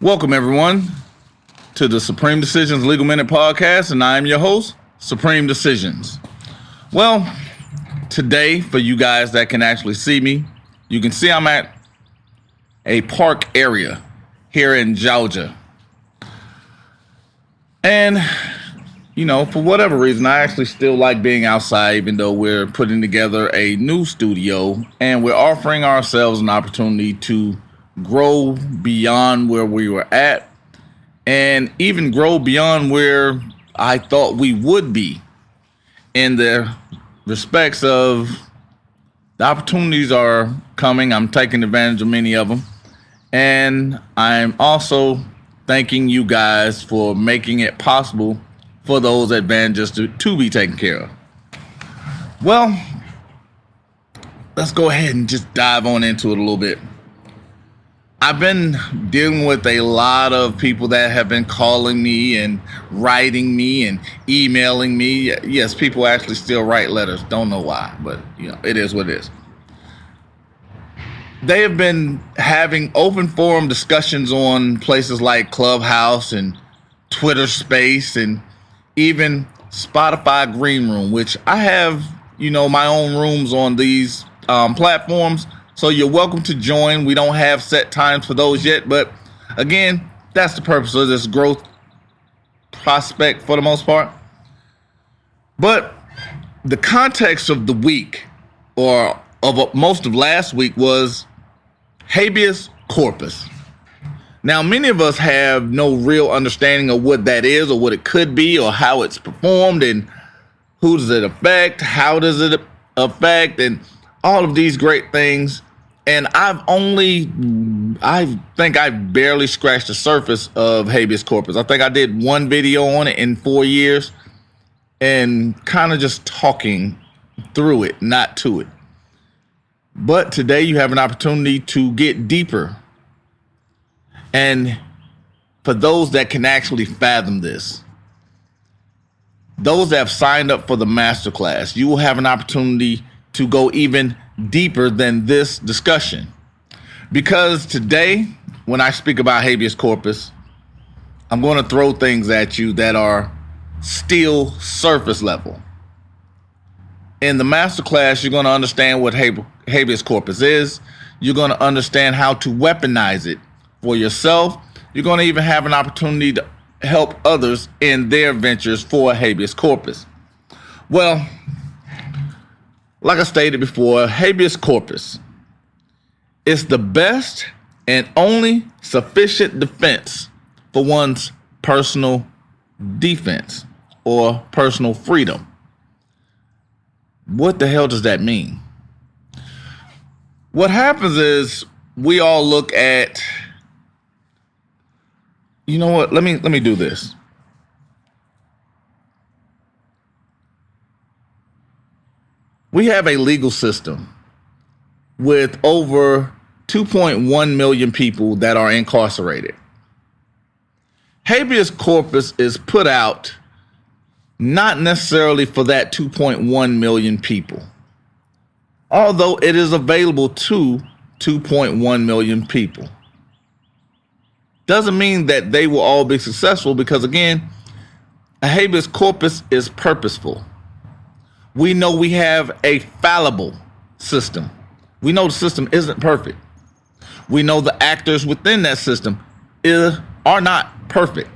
Welcome, everyone, to the Supreme Decisions Legal Minute Podcast, and I am your host, Supreme Decisions. Well, today, for you guys that can actually see me, you can see I'm at a park area here in Georgia. And, for whatever reason, I actually still like being outside, even though we're putting together a new studio, and we're offering ourselves an opportunity to grow beyond where we were at and even grow beyond where I thought we would be in the respects of the opportunities are coming. I'm taking advantage of many of them. And I'm also thanking you guys for making it possible for those advantages to be taken care of. Well, let's go ahead and just dive on into it a little bit. I've been dealing with a lot of people that have been calling me and writing me and emailing me. Yes, people actually still write letters. Don't know why, but it is what it is. They have been having open forum discussions on places like Clubhouse and Twitter Space and even Spotify Green Room, which I have, my own rooms on these platforms. So you're welcome to join. We don't have set times for those yet, but again, that's the purpose of this growth prospect for the most part. But the context of the week, or of most of last week, was Habeas Corpus. Now, many of us have no real understanding of what that is or what it could be or how it's performed and who does it affect, how does it affect, and all of these great things. And I think I've barely scratched the surface of habeas corpus. I think I did one video on it in 4 years and kind of just talking through it, not to it. But today you have an opportunity to get deeper. And for those that can actually fathom this, those that have signed up for the masterclass, you will have an opportunity to go even deeper than this discussion. Because today, when I speak about habeas corpus, I'm going to throw things at you that are still surface level. In the masterclass, you're going to understand what habeas corpus is. You're going to understand how to weaponize it for yourself. You're going to even have an opportunity to help others in their ventures for habeas corpus. Well, like I stated before, habeas corpus is the best and only sufficient defense for one's personal defense or personal freedom. What the hell does that mean? What happens is we all look at, let me do this. We have a legal system with over 2.1 million people that are incarcerated. Habeas corpus is put out not necessarily for that 2.1 million people, although it is available to 2.1 million people. Doesn't mean that they will all be successful because, again, a habeas corpus is purposeful. We know we have a fallible system. We know the system isn't perfect. We know the actors within that system are not perfect.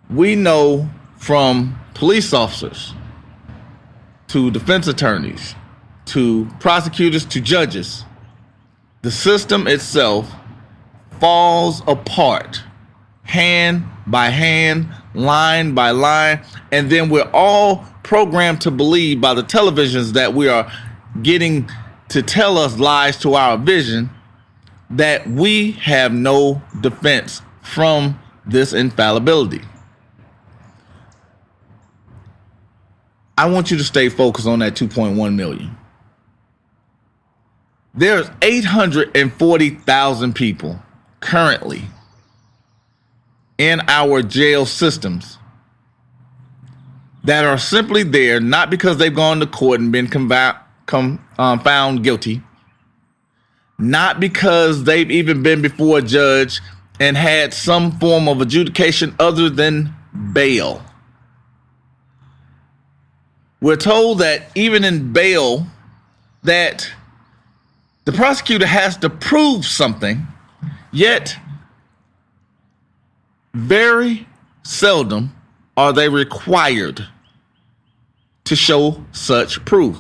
We know from police officers to defense attorneys to prosecutors to judges, the system itself falls apart hand by hand, line by line, and then we're all programmed to believe by the televisions that we are getting to tell us lies to our vision that we have no defense from this infallibility. I want you to stay focused on that 2.1 million. There's 840,000 people currently in our jail systems that are simply there not because they've gone to court and been found guilty, not because they've even been before a judge and had some form of adjudication other than bail. We're told that even in bail, that the prosecutor has to prove something, yet very seldom are they required to show such proof.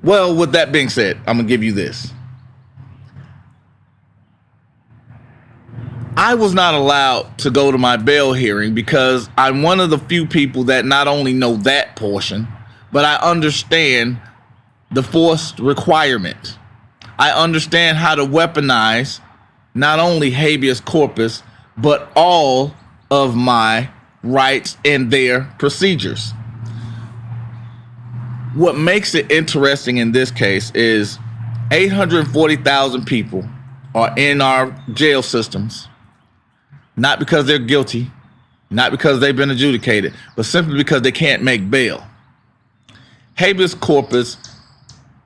Well, with that being said, I'm going to give you this. I was not allowed to go to my bail hearing because I'm one of the few people that not only know that portion, but I understand the forced requirement. I understand how to weaponize not only habeas corpus, but all of my rights and their procedures. What makes it interesting in this case is 840,000 people are in our jail systems, not because they're guilty, not because they've been adjudicated, but simply because they can't make bail. Habeas corpus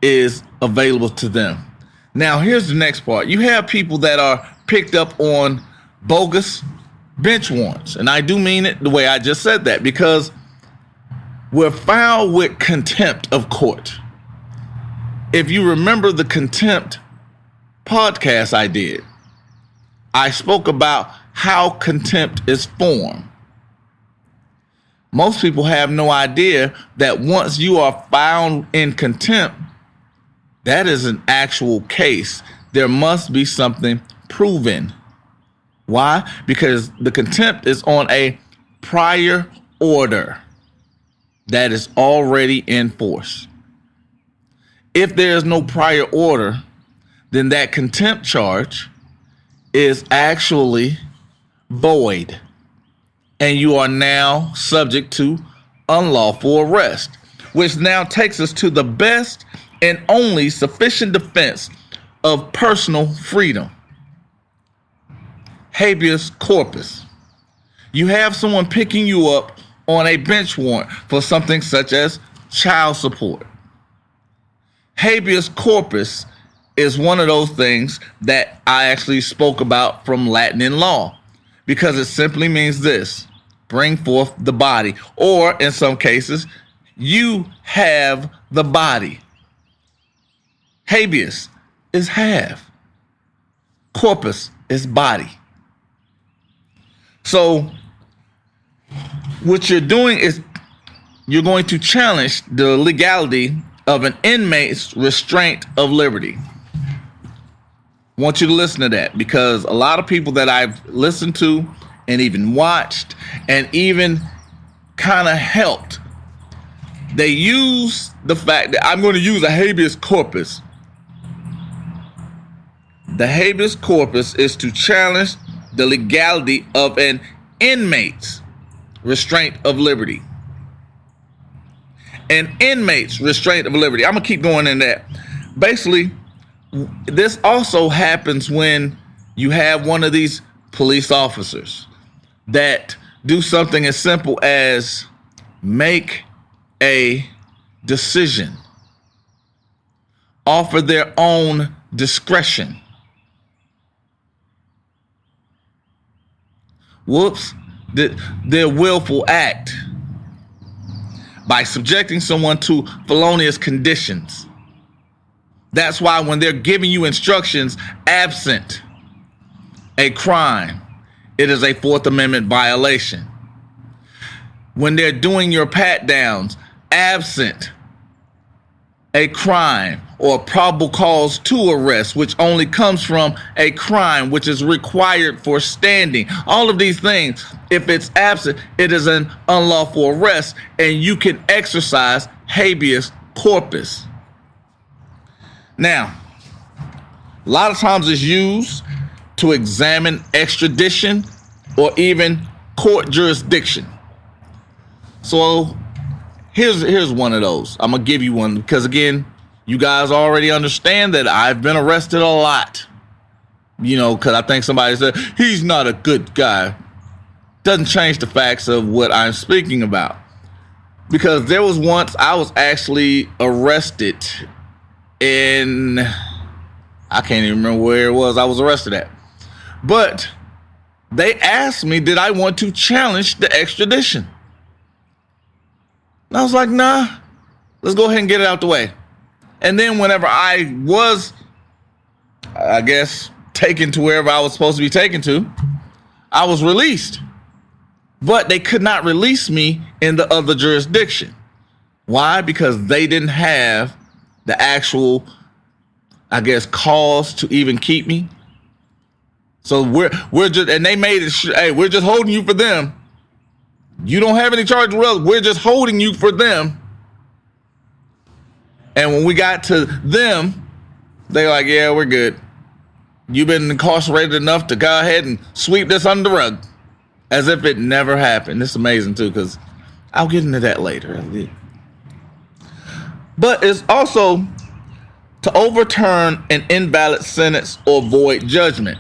is available to them. Now, here's the next part. You have people that are picked up on bogus bench warrants. And I do mean it the way I just said that, because we're found with contempt of court. If you remember the contempt podcast I did, I spoke about how contempt is formed. Most people have no idea that once you are found in contempt, that is an actual case. There must be something proven. Why? Because the contempt is on a prior order that is already in force. If there is no prior order, then that contempt charge is actually void, and you are now subject to unlawful arrest, which now takes us to the best and only sufficient defense of personal freedom: habeas corpus. You have someone picking you up on a bench warrant for something such as child support. Habeas corpus is one of those things that I actually spoke about from Latin in law, because it simply means this: bring forth the body, or in some cases, you have the body. Habeas is have. Corpus is body. So what you're doing is you're going to challenge the legality of an inmate's restraint of liberty. I want you to listen to that, because a lot of people that I've listened to and even watched and even kind of helped, they use the fact that I'm going to use a habeas corpus. The habeas corpus is to challenge the legality of an inmate's restraint of liberty. An inmate's restraint of liberty. I'm going to keep going in that. Basically, this also happens when you have one of these police officers that do something as simple as make a decision, offer their own discretion. Whoops, their willful act by subjecting someone to felonious conditions. That's why when they're giving you instructions absent a crime, it is a Fourth Amendment violation. When they're doing your pat downs absent a crime or probable cause to arrest, which only comes from a crime which is required for standing. All of these things, if it's absent, it is an unlawful arrest, and you can exercise habeas corpus. Now, a lot of times it's used to examine extradition or even court jurisdiction. So here's one of those. I'm going to give you one because, again, you guys already understand that I've been arrested a lot. Because I think somebody said, he's not a good guy. Doesn't change the facts of what I'm speaking about. Because there was once I was actually arrested in, I can't even remember where it was I was arrested at. But they asked me, did I want to challenge the extradition? And I was like, nah, let's go ahead and get it out the way. And then whenever I was, I guess, taken to wherever I was supposed to be taken to, I was released. But they could not release me in the other jurisdiction. Why? Because they didn't have the actual, I guess, cause to even keep me. So we're just, and they made it, hey, we're just holding you for them. You don't have any charges with us. We're just holding you for them. And when we got to them, they're like, yeah, we're good. You've been incarcerated enough to go ahead and sweep this under the rug. As if it never happened. It's amazing too, because I'll get into that later. But it's also to overturn an invalid sentence or void judgment.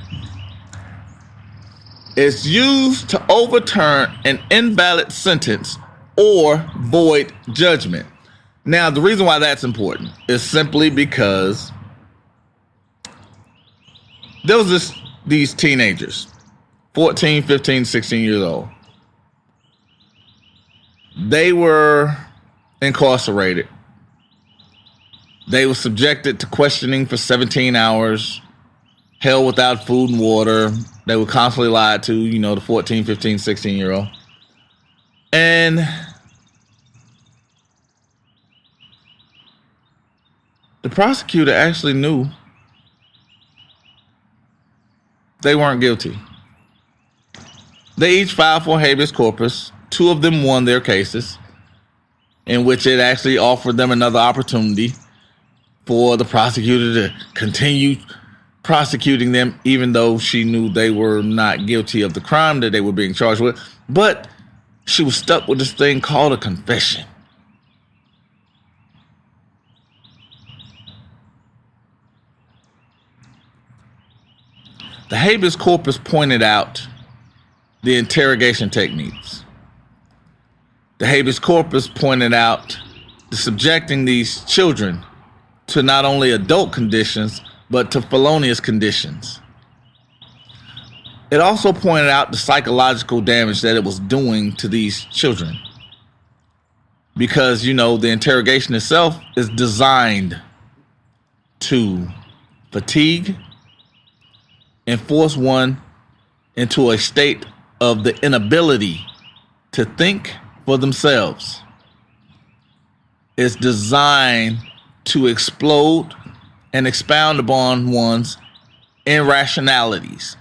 It's used to overturn an invalid sentence or void judgment. Now, the reason why that's important is simply because there was these teenagers, 14, 15, 16 years old. They were incarcerated. They were subjected to questioning for 17 hours, held without food and water. They were constantly lied to, the 14, 15, 16-year-old. And the prosecutor actually knew they weren't guilty. They each filed for habeas corpus. 2 of them won their cases, in which it actually offered them another opportunity for the prosecutor to continue prosecuting them, even though she knew they were not guilty of the crime that they were being charged with. But she was stuck with this thing called a confession. The habeas corpus pointed out the interrogation techniques. The habeas corpus pointed out the subjecting these children to not only adult conditions, but to felonious conditions. It also pointed out the psychological damage that it was doing to these children. Because, the interrogation itself is designed to fatigue and force one into a state of the inability to think for themselves. It's designed to explode and expound upon one's irrationalities.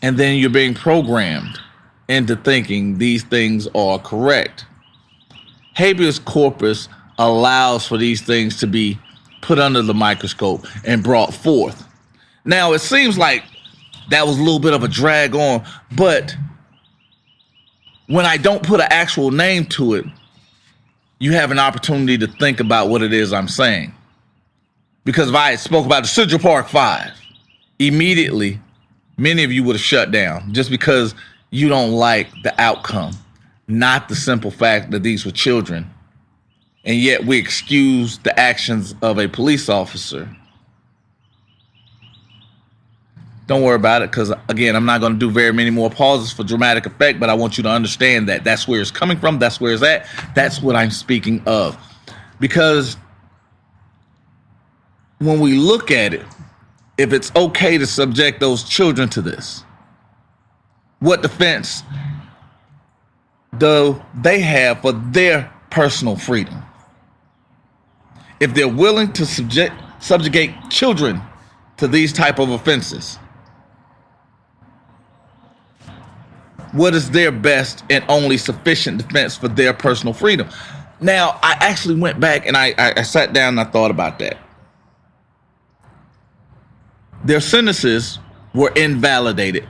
And then you're being programmed into thinking these things are correct. Habeas corpus allows for these things to be put under the microscope and brought forth. Now, it seems like that was a little bit of a drag on, but when I don't put an actual name to it, you have an opportunity to think about what it is I'm saying. Because if I spoke about the Central Park 5, immediately, many of you would have shut down just because you don't like the outcome, not the simple fact that these were children. And yet we excuse the actions of a police officer. Don't worry about it, because, again, I'm not going to do very many more pauses for dramatic effect, but I want you to understand that that's where it's coming from. That's where it's at. That's what I'm speaking of. Because when we look at it, if it's okay to subject those children to this, what defense do they have for their personal freedom? If they're willing to subjugate children to these type of offenses, what is their best and only sufficient defense for their personal freedom? Now, I actually went back and I sat down and I thought about that. Their sentences were invalidated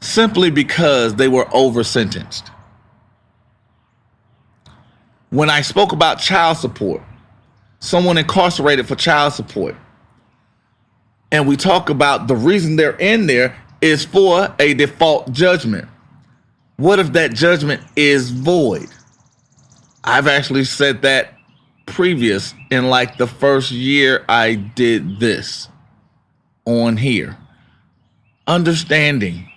simply because they were over-sentenced. When I spoke about child support, someone incarcerated for child support, and we talk about the reason they're in there is for a default judgment. What if that judgment is void? I've actually said that previous in like the first year I did this on here. understanding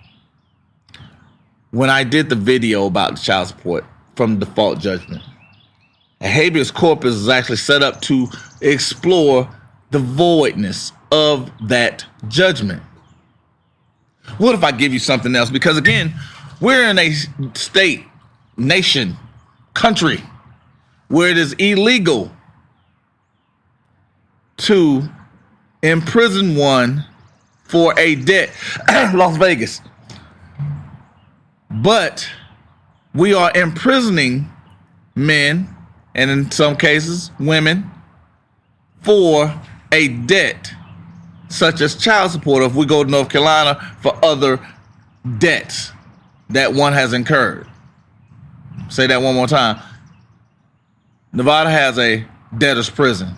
when I did the video about the child support from default judgment, a habeas corpus is actually set up to explore the voidness of that judgment. What if I give you something else? Because again, we're in a state, nation, country where it is illegal to imprison one for a debt. Las Vegas. But we are imprisoning men, and in some cases, women, for a debt, such as child support, if we go to North Carolina, for other debts that one has incurred. Say that one more time. Nevada has a debtor's prison.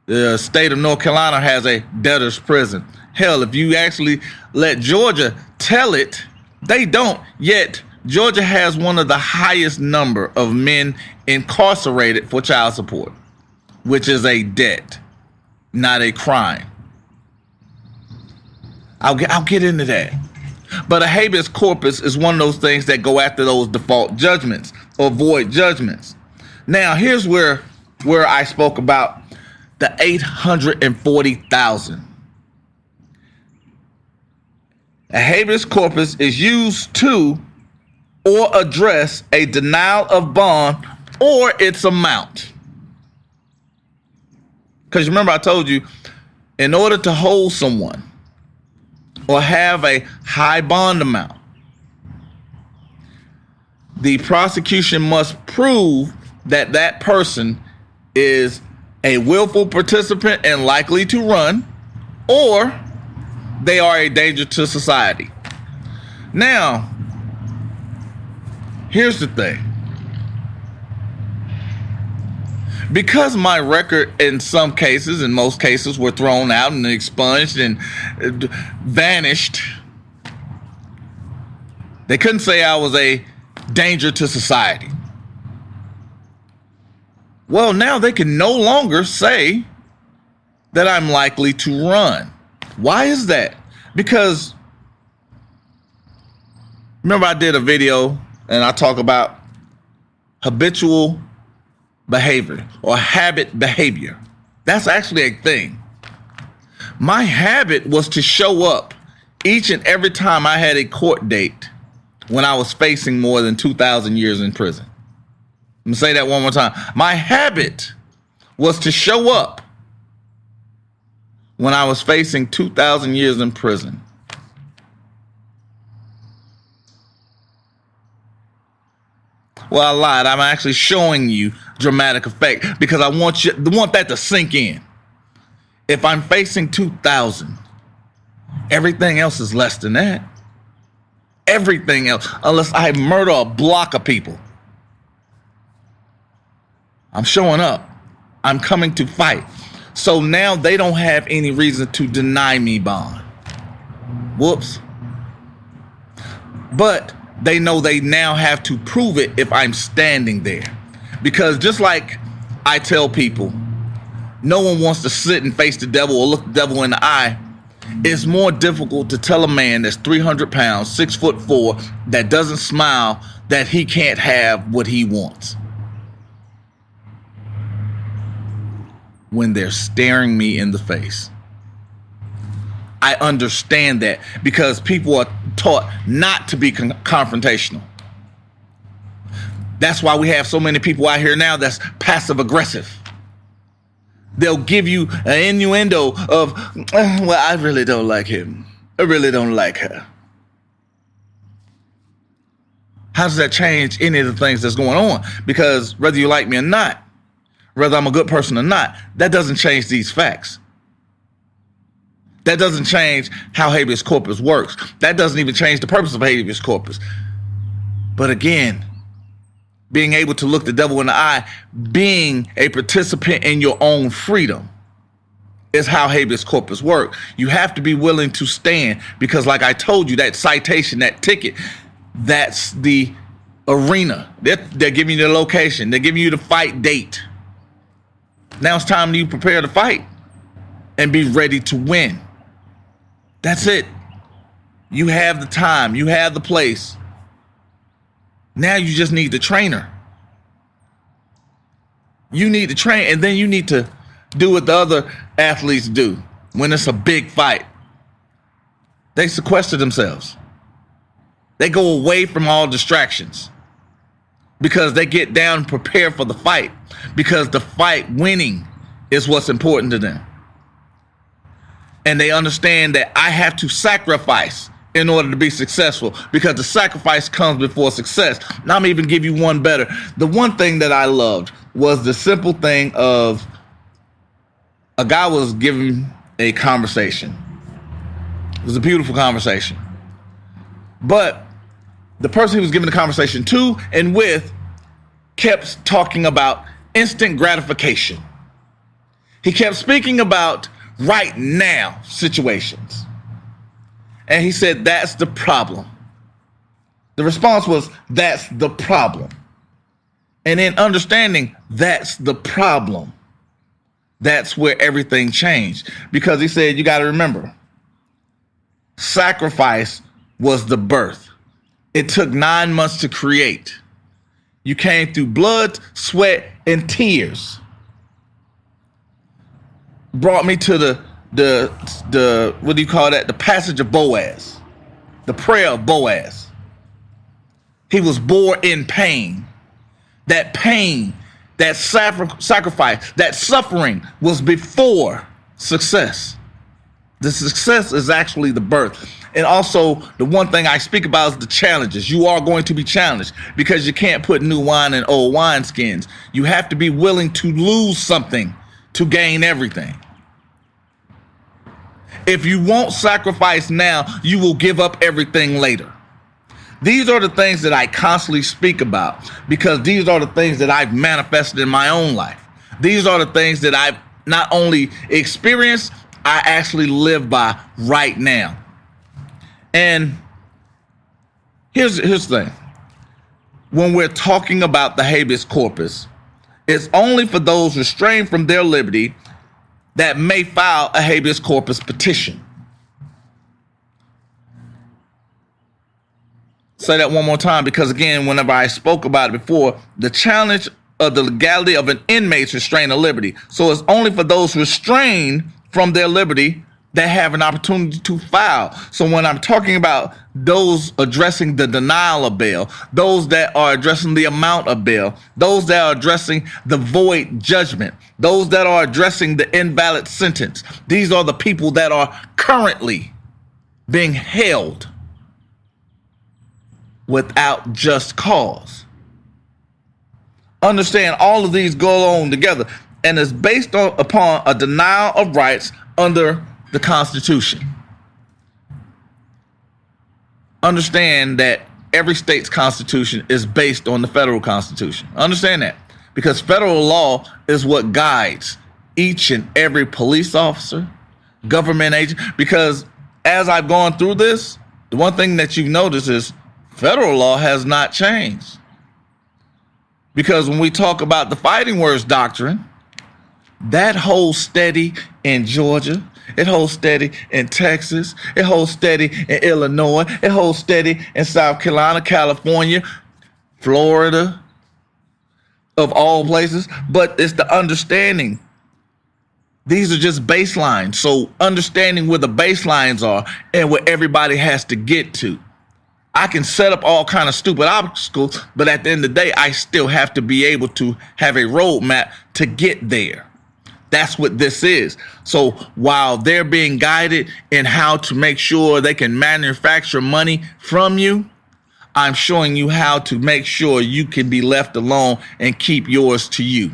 The state of North Carolina has a debtor's prison. Hell, if you actually let Georgia tell it, they don't. Yet, Georgia has one of the highest number of men incarcerated for child support, which is a debt, not a crime. I'll get into that. But a habeas corpus is one of those things that go after those default judgments or void judgments. Now, here's where I spoke about the 840,000. A habeas corpus is used to or address a denial of bond or its amount. Because remember I told you, in order to hold someone or have a high bond amount, the prosecution must prove that that person is a willful participant and likely to run, or they are a danger to society. Now, here's the thing. Because my record in some cases, in most cases, were thrown out and expunged and vanished, they couldn't say I was a danger to society. Well, now they can no longer say that I'm likely to run. Why is that? Because remember I did a video and I talk about habitual behavior or habit behavior. That's actually a thing. My habit was to show up each and every time I had a court date when I was facing more than 2,000 years in prison. I'm gonna say that one more time. My habit was to show up when I was facing 2,000 years in prison. Well, I lied. I'm actually showing you dramatic effect because I want that to sink in. If I'm facing 2,000, everything else is less than that. Everything else, unless I murder a block of people. I'm showing up. I'm coming to fight. So now they don't have any reason to deny me bond. Whoops. But they know they now have to prove it if I'm standing there. Because just like I tell people, no one wants to sit and face the devil or look the devil in the eye. It's more difficult to tell a man that's 300 pounds, 6'4", that doesn't smile, that he can't have what he wants. When they're staring me in the face. I understand that because people are taught not to be confrontational. That's why we have so many people out here now that's passive aggressive. They'll give you an innuendo of, well, I really don't like him. I really don't like her. How does that change any of the things that's going on? Because whether you like me or not, whether I'm a good person or not, that doesn't change these facts. That doesn't change how habeas corpus works. That doesn't even change the purpose of habeas corpus. But again, being able to look the devil in the eye, being a participant in your own freedom is how habeas corpus works. You have to be willing to stand because like I told you, that citation, that ticket, that's the arena. They're giving you the location. They're giving you the fight date. Now it's time you prepare to fight and be ready to win. That's it. You have the time. You have the place. Now you just need the trainer. You need to train, and then you need to do what the other athletes do when it's a big fight. They sequester themselves. They go away from all distractions because they get down and prepare for the fight, because the fight winning is what's important to them. And they understand that I have to sacrifice in order to be successful, because the sacrifice comes before success. Now I'm even give you one better. The one thing that I loved was the simple thing of a guy was giving a conversation. It was a beautiful conversation. But the person he was giving the conversation to and with kept talking about instant gratification. He kept speaking about right now situations. And he said, that's the problem. The response was, that's the problem. And in understanding that's the problem, that's where everything changed. Because he said, you got to remember, sacrifice was the birth. It took 9 months to create. You came through blood, sweat, and tears. Brought me to the what do you call that? The passage of Boaz, the prayer of Boaz. He was born in pain. That pain, that sacrifice, that suffering was before success. The success is actually the birth. And also, the one thing I speak about is the challenges. You are going to be challenged because you can't put new wine in old wineskins. You have to be willing to lose something to gain everything. If you won't sacrifice now, you will give up everything later. These are the things that I constantly speak about, because these are the things that I've manifested in my own life. These are the things that I've not only experienced, I actually live by right now. And here's the thing. When we're talking about the habeas corpus, it's only for those restrained from their liberty that may file a habeas corpus petition. Say that one more time, because again, whenever I spoke about it before, the challenge of the legality of an inmate's restraint of liberty. So it's only for those restrained from their liberty that have an opportunity to file. So when I'm talking about those addressing the denial of bail, those that are addressing the amount of bail, those that are addressing the void judgment, those that are addressing the invalid sentence, these are the people that are currently being held without just cause. Understand, all of these go on together, and it's based upon a denial of rights under the Constitution. Understand that every state's constitution is based on the federal Constitution. Understand that, because federal law is what guides each and every police officer, government agent. Because as I've gone through this, the one thing that you've noticed is federal law has not changed. Because when we talk about the fighting words doctrine, that holds steady in Georgia. It holds steady in Texas. It holds steady in Illinois. It holds steady in South Carolina, California, Florida, of all places. But it's the understanding. These are just baselines. So understanding where the baselines are and where everybody has to get to. I can set up all kind of stupid obstacles, but at the end of the day, I still have to be able to have a roadmap to get there. That's what this is. So while they're being guided in how to make sure they can manufacture money from you, I'm showing you how to make sure you can be left alone and keep yours to you.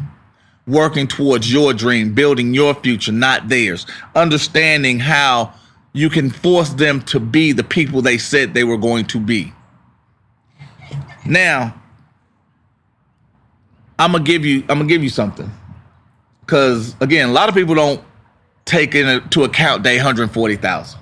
Working towards your dream, building your future, not theirs. Understanding how you can force them to be the people they said they were going to be. Now, I'm gonna give you something. Because, again, a lot of people don't take into account day 140,000.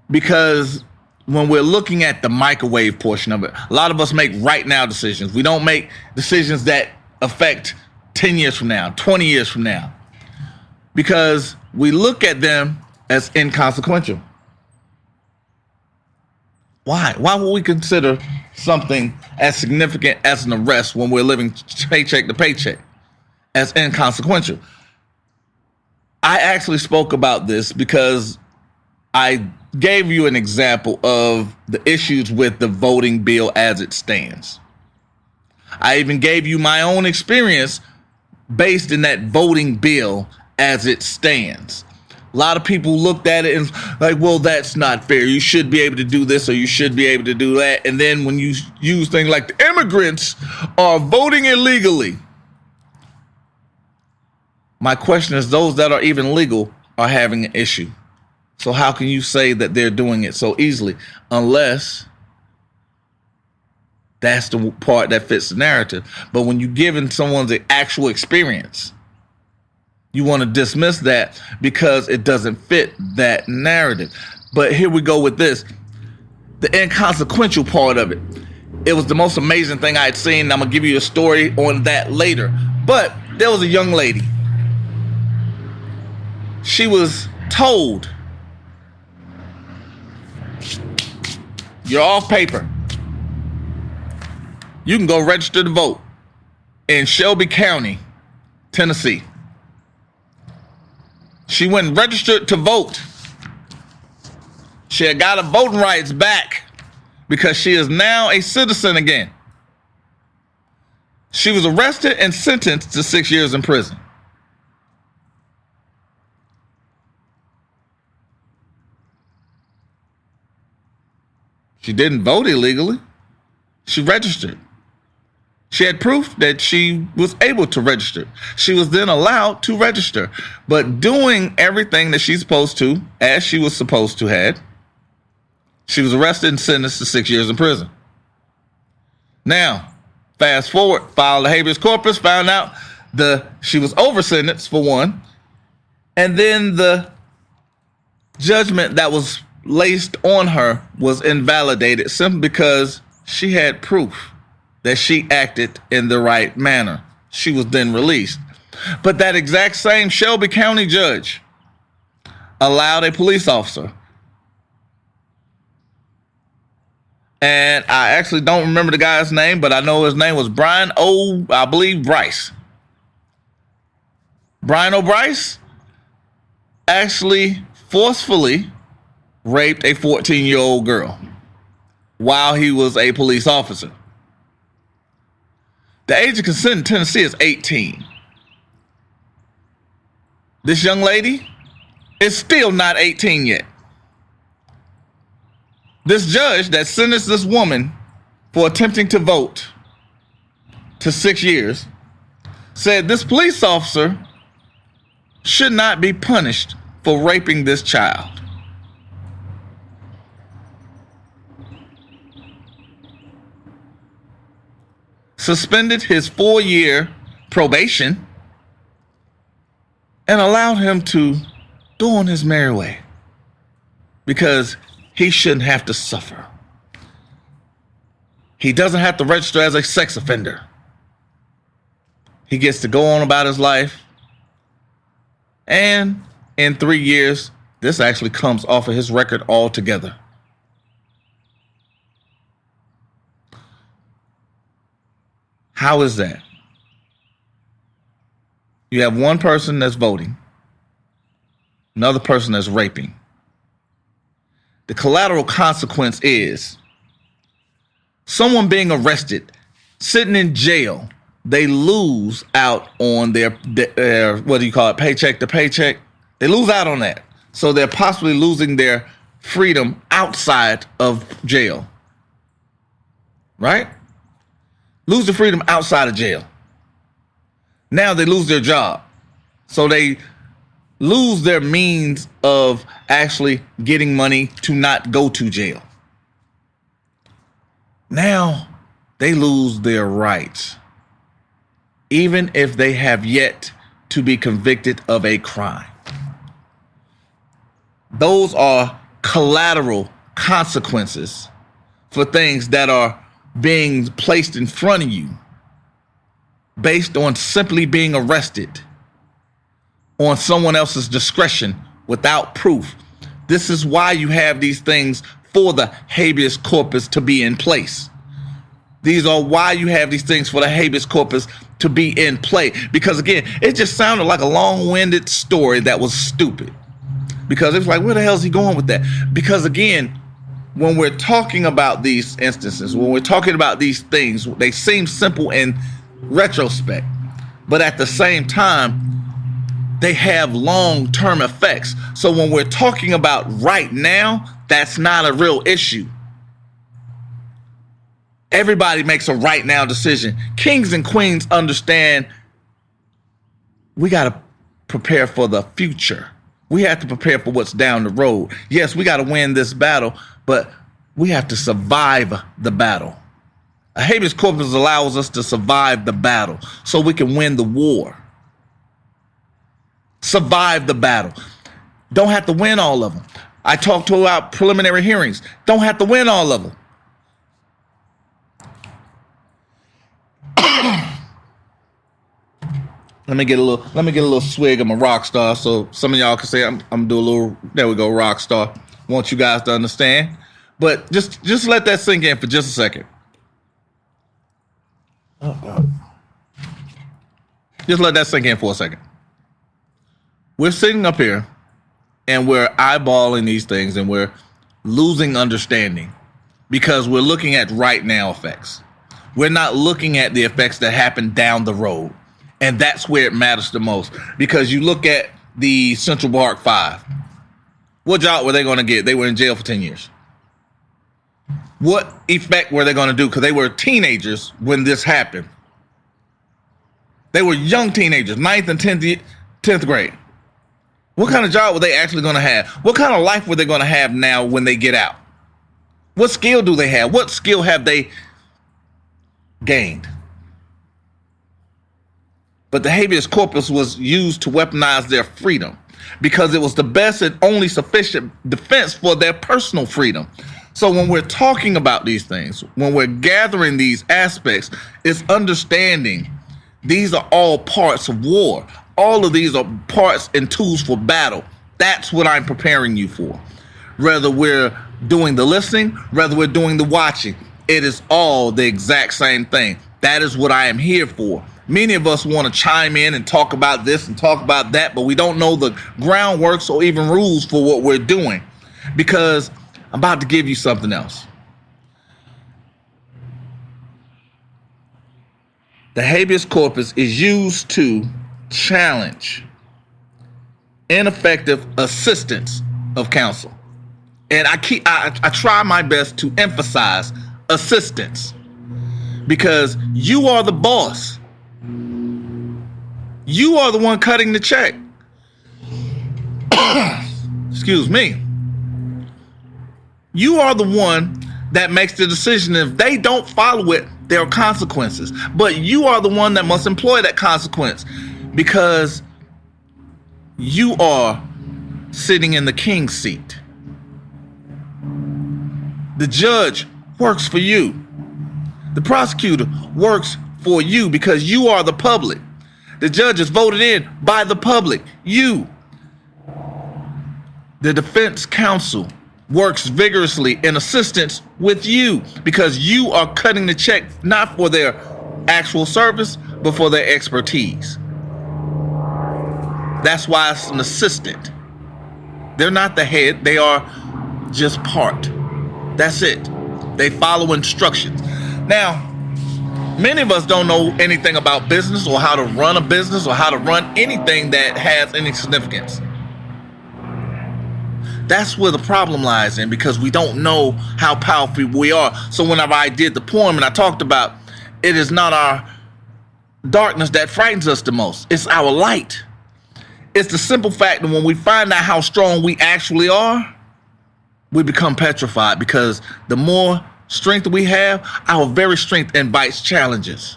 Because when we're looking at the microwave portion of it, a lot of us make right now decisions. We don't make decisions that affect 10 years from now, 20 years from now. Because we look at them as inconsequential. Why? Why would we consider something as significant as an arrest when we're living paycheck to paycheck as inconsequential? I actually spoke about this because I gave you an example of the issues with the voting bill as it stands. I even gave you my own experience based in that voting bill as it stands. A lot of people looked at it and like, well, that's not fair. You should be able to do this or you should be able to do that. And then when you use things like the immigrants are voting illegally. My question is, those that are even legal are having an issue. So how can you say that they're doing it so easily? Unless that's the part that fits the narrative. But when you're giving someone the actual experience, you want to dismiss that because it doesn't fit that narrative. But here we go with this. The inconsequential part of it. It was the most amazing thing I had seen. I'm going to give you a story on that later. But there was a young lady. She was told, you're off paper. You can go register to vote in Shelby County, Tennessee. She went and registered to vote. She had got her voting rights back because she is now a citizen again. She was arrested and sentenced to 6 years in prison. She didn't vote illegally. She registered. She had proof that she was able to register. She was then allowed to register. But doing everything that she's supposed to, as she was supposed to had, she was arrested and sentenced to 6 years in prison. Now, fast forward, filed a habeas corpus, found out she was over sentenced for one. And then the judgment that was laced on her was invalidated simply because she had proof that she acted in the right manner. She was then released. But that exact same Shelby County judge allowed a police officer, and I actually don't remember the guy's name, but I know his name was Brian Bryce. Brian O'Bryce actually forcefully raped a 14-year-old girl while he was a police officer. The age of consent in Tennessee is 18. This young lady is still not 18 yet. This judge that sentenced this woman for attempting to vote to 6 years said this police officer should not be punished for raping this child. Suspended his 4-year probation and allowed him to go on his merry way because he shouldn't have to suffer. He doesn't have to register as a sex offender. He gets to go on about his life. And in 3 years, this actually comes off of his record altogether. How is that? You have one person that's voting, another person that's raping. The collateral consequence is someone being arrested, sitting in jail, they lose out on their paycheck to paycheck. They lose out on that. So they're possibly losing their freedom outside of jail. Right? Lose the freedom outside of jail. Now they lose their job. So they lose their means of actually getting money to not go to jail. Now they lose their rights, even if they have yet to be convicted of a crime. Those are collateral consequences for things that are being placed in front of you based on simply being arrested on someone else's discretion without proof. This is why you have these things for the habeas corpus to be in place. These are why you have these things for the habeas corpus to be in play. Because again, it just sounded like a long-winded story that was stupid. Because it's like, where the hell is he going with that? Because again, when we're talking about these instances, when we're talking about these things, they seem simple in retrospect. But at the same time, they have long-term effects. So when we're talking about right now, that's not a real issue. Everybody makes a right now decision. Kings and queens understand we got to prepare for the future. We have to prepare for what's down the road. Yes, we got to win this battle, but we have to survive the battle. A habeas corpus allows us to survive the battle so we can win the war. Survive the battle. Don't have to win all of them. I talked about preliminary hearings. Don't have to win all of them. Let me get a little swig of my rock star, so some of y'all can say I'm do a little. There we go, rock star. Want you guys to understand, but just let that sink in for just a second. Oh God. Just let that sink in for a second. We're sitting up here, and we're eyeballing these things, and we're losing understanding because we're looking at right now effects. We're not looking at the effects that happen down the road. And that's where it matters the most. Because you look at the Central Park Five. What job were they going to get? They were in jail for 10 years. What effect were they going to do? Because they were teenagers when this happened. They were young teenagers, 9th and 10th grade. What kind of job were they actually going to have? What kind of life were they going to have now when they get out? What skill do they have? What skill have they gained? But the habeas corpus was used to weaponize their freedom because it was the best and only sufficient defense for their personal freedom. So when we're talking about these things, when we're gathering these aspects, it's understanding these are all parts of war. All of these are parts and tools for battle. That's what I'm preparing you for. Whether we're doing the listening, whether we're doing the watching, it is all the exact same thing. That is what I am here for. Many of us want to chime in and talk about this and talk about that, but we don't know the groundworks or even rules for what we're doing, because I'm about to give you something else. The habeas corpus is used to challenge ineffective assistance of counsel. And I try my best to emphasize assistance, because you are the boss. You are the one cutting the check. Excuse me. You are the one that makes the decision. If they don't follow it, there are consequences. But you are the one that must employ that consequence, because you are sitting in the king's seat. The judge works for you. The prosecutor works for you because you are the public. The judge is voted in by the public. You. The defense counsel works vigorously in assistance with you because you are cutting the check not for their actual service, but for their expertise. That's why it's an assistant. They're not the head. They are just part. That's it. They follow instructions. Now, many of us don't know anything about business or how to run a business or how to run anything that has any significance. That's where the problem lies in, because we don't know how powerful we are. So whenever I did the poem and I talked about it is not our darkness that frightens us the most, it's our light. It's the simple fact that when we find out how strong we actually are, we become petrified, because the more strength we have, our very strength invites challenges.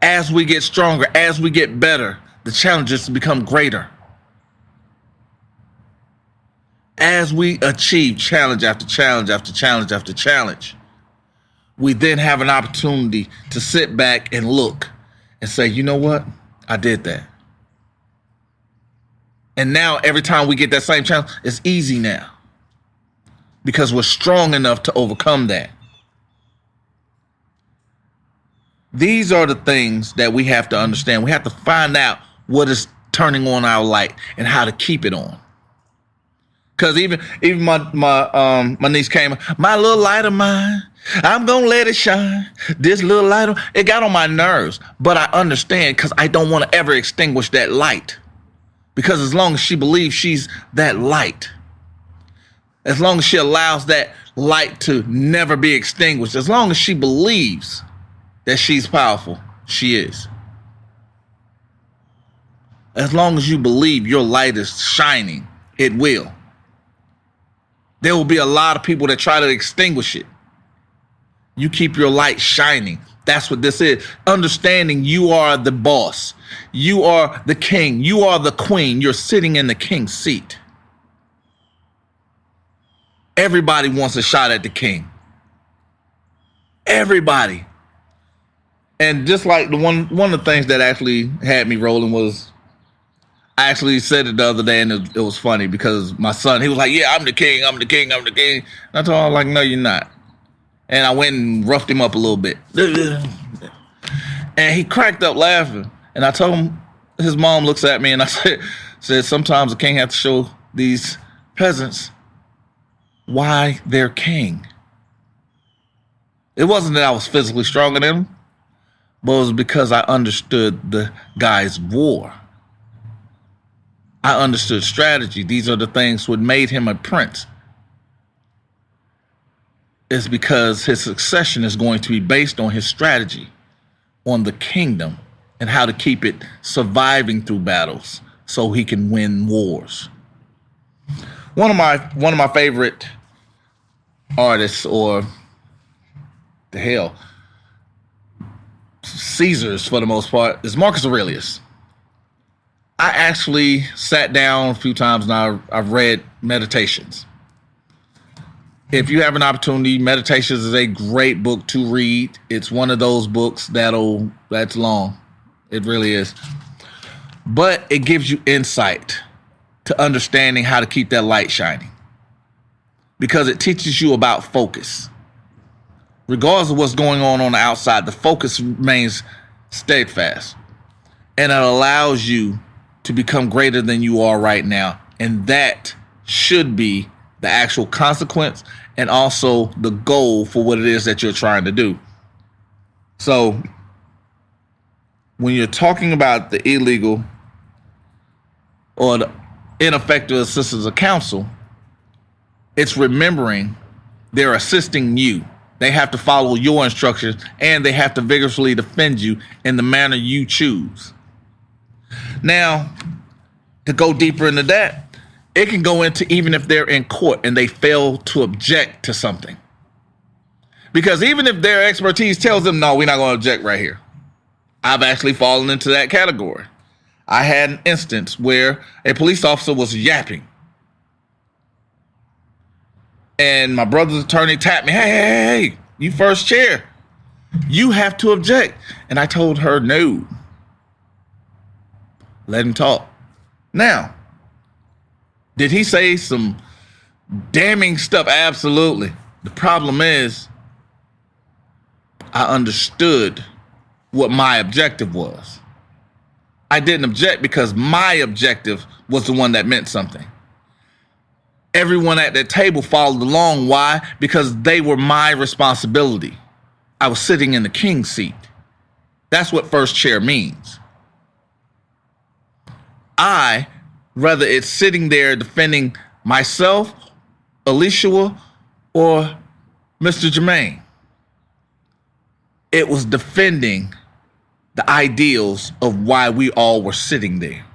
As we get stronger, as we get better, the challenges become greater. As we achieve challenge after challenge after challenge after challenge, we then have an opportunity to sit back and look and say, you know what? I did that. And now every time we get that same challenge, it's easy now because we're strong enough to overcome that. These are the things that we have to understand. We have to find out what is turning on our light and how to keep it on. Because even my niece came, my little light of mine, I'm gonna let it shine. This little light, it got on my nerves, but I understand because I don't want to ever extinguish that light. Because as long as she believes she's that light, as long as she allows that light to never be extinguished, as long as she believes that she's powerful, she is. As long as you believe your light is shining, it will. There will be a lot of people that try to extinguish it. You keep your light shining. That's what this is. Understanding you are the boss. You are the king. You are the queen. You're sitting in the king's seat. Everybody wants a shot at the king. Everybody. And just like one of the things that actually had me rolling was, I actually said it the other day, and it was funny because my son, he was like, yeah, I'm the king, I'm the king, I'm the king. And I told him, like, no, you're not. And I went and roughed him up a little bit. And he cracked up laughing. And I told him, his mom looks at me and I said, sometimes the king has to show these peasants why they're king. It wasn't that I was physically stronger than him, but it was because I understood the guy's war. I understood strategy. These are the things what made him a prince. It's because his succession is going to be based on his strategy, on the kingdom, and how to keep it surviving through battles so he can win wars. One of my favorite artists, or the hell, Caesars for the most part, is Marcus Aurelius. I actually sat down a few times and I've read Meditations. If you have an opportunity, Meditations is a great book to read. It's one of those books that's long. It really is. But it gives you insight to understanding how to keep that light shining. Because it teaches you about focus. Regardless of what's going on the outside, the focus remains steadfast. And it allows you to become greater than you are right now. And that should be the actual consequence and also the goal for what it is that you're trying to do. So when you're talking about the illegal or the ineffective assistance of counsel, it's remembering they're assisting you. They have to follow your instructions and they have to vigorously defend you in the manner you choose. Now, to go deeper into that, it can go into even if they're in court and they fail to object to something. Because even if their expertise tells them, no, we're not going to object right here. I've actually fallen into that category. I had an instance where a police officer was yapping. And my brother's attorney tapped me, hey, you first chair. You have to object. And I told her, no. Let him talk. Now, did he say some damning stuff? Absolutely. The problem is, I understood what my objective was. I didn't object because my objective was the one that meant something. Everyone at that table followed along. Why? Because they were my responsibility. I was sitting in the king's seat. That's what first chair means. I, whether it's sitting there defending myself, Alicia, or Mr. Jermaine, it was defending the ideals of why we all were sitting there.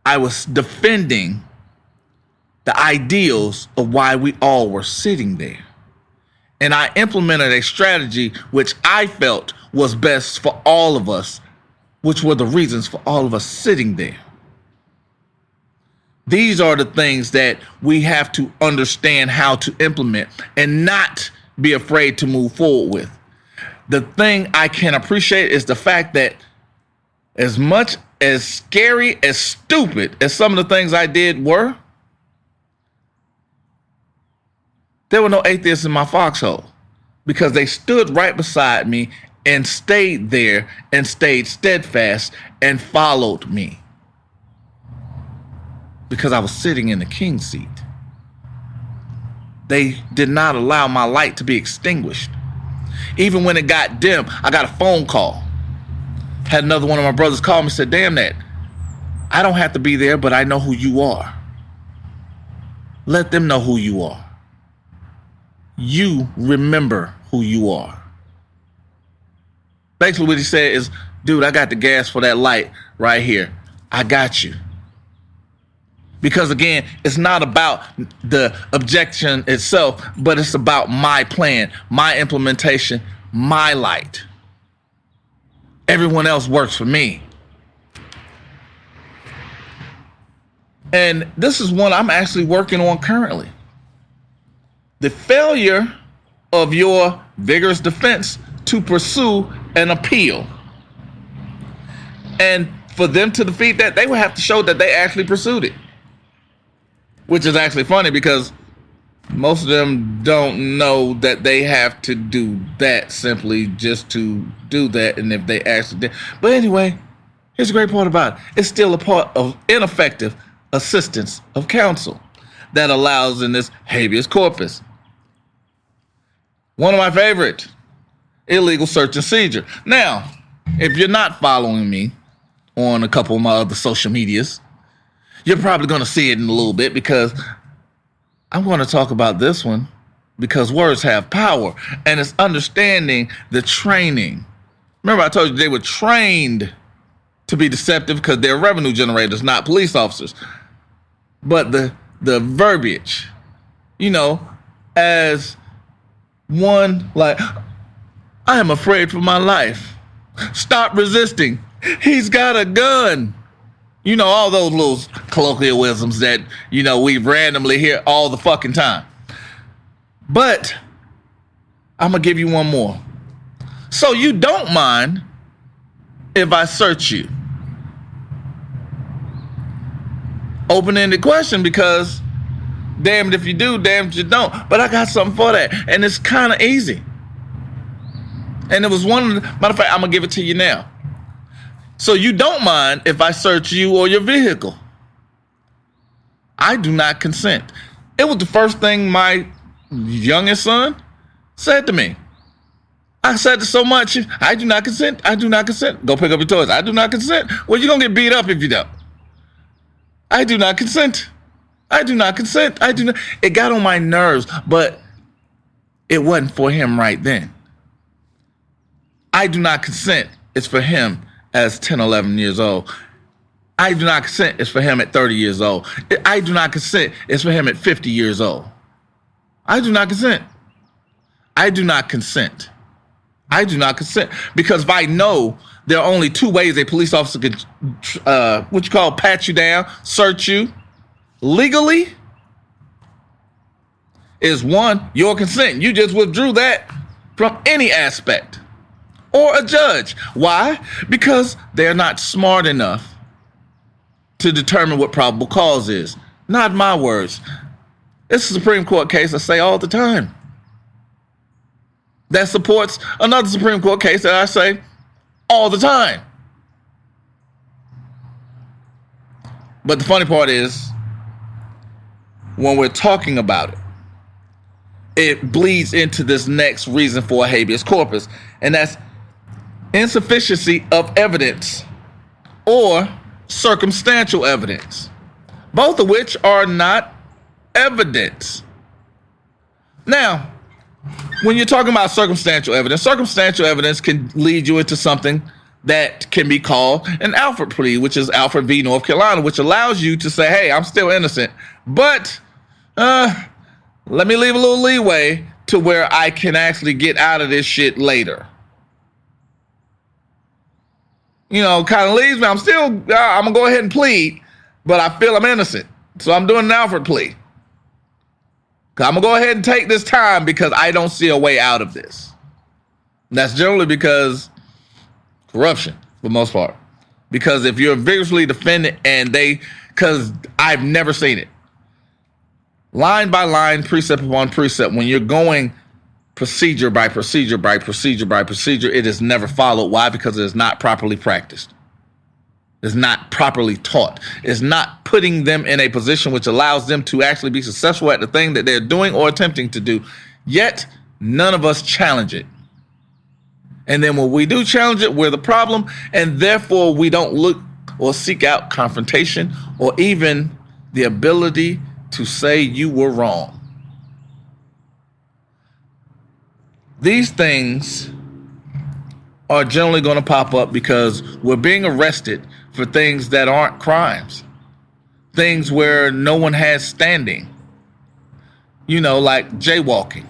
I was defending the ideals of why we all were sitting there. And I implemented a strategy which I felt was best for all of us, which were the reasons for all of us sitting there. These are the things that we have to understand how to implement and not be afraid to move forward with. The thing I can appreciate is the fact that As much as scary, as stupid as some of the things I did were, there were no atheists in my foxhole because they stood right beside me and stayed there and stayed steadfast and followed me because I was sitting in the king's seat. They did not allow my light to be extinguished. Even when it got dim, I got a phone call. Had another one of my brothers call me and said, damn that, I don't have to be there, but I know who you are. Let them know who you are. You remember who you are. Basically what he said is, dude, I got the gas for that light right here. I got you. Because again, it's not about the objection itself, but it's about my plan, my implementation, my light. Everyone else works for me. And this is one I'm actually working on currently. The failure of your vigorous defense to pursue an appeal. And for them to defeat that, they would have to show that they actually pursued it. Which is actually funny because most of them don't know that they have to do that simply just to do that. And if they actually did. But anyway, here's the great part about it. It's still a part of ineffective assistance of counsel that allows in this habeas corpus. One of my favorite, illegal search and seizure. Now, if you're not following me on a couple of my other social medias, you're probably going to see it in a little bit because I'm going to talk about this one because words have power and it's understanding the training. Remember I told you they were trained to be deceptive because they're revenue generators, not police officers. But the verbiage, you know, as one like, I am afraid for my life. Stop resisting. He's got a gun. You know, all those little colloquialisms that, you know, we randomly hear all the fucking time. But I'm going to give you one more. So you don't mind if I search you? Open-ended question because damned if you do, damned if you don't. But I got something for that. And it's kind of easy. And it was one, matter of fact, I'm going to give it to you now. So you don't mind if I search you or your vehicle? I do not consent. It was the first thing my youngest son said to me. I said it so much, I do not consent. I do not consent. Go pick up your toys. I do not consent. Well, you're going to get beat up if you don't. I do not consent. I do not consent. I do not. It got on my nerves, but it wasn't for him right then. I do not consent. It's for him as 10, 11 years old. I do not consent. It's for him at 30 years old. I do not consent. It's for him at 50 years old. I do not consent. I do not consent. I do not consent. Because if I know there are only two ways a police officer could, pat you down, search you legally, is one, your consent. You just withdrew that from any aspect. Or a judge. Why? Because they're not smart enough to determine what probable cause is. Not my words. It's a Supreme Court case I say all the time. That supports another Supreme Court case that I say all the time. But the funny part is, when we're talking about it, it bleeds into this next reason for a habeas corpus, and that's insufficiency of evidence or circumstantial evidence, both of which are not evidence. Now, when you're talking about circumstantial evidence can lead you into something that can be called an Alford plea, which is Alford v. North Carolina, which allows you to say, hey, I'm still innocent, but let me leave a little leeway to where I can actually get out of this shit later. You know, kind of leaves me. I'm going to go ahead and plead, but I feel I'm innocent. So I'm doing an Alford plea. I'm going to go ahead and take this time because I don't see a way out of this. And that's generally because corruption, for the most part. Because if you're vigorously defending because I've never seen it. Line by line, precept upon precept, when you're going procedure by procedure by procedure by procedure, it is never followed. Why? Because it is not properly practiced. It's not properly taught. It's not putting them in a position which allows them to actually be successful at the thing that they're doing or attempting to do. Yet, none of us challenge it. And then when we do challenge it, we're the problem. And therefore, we don't look or seek out confrontation or even the ability to say you were wrong. These things are generally going to pop up because we're being arrested for things that aren't crimes. Things where no one has standing. Like jaywalking.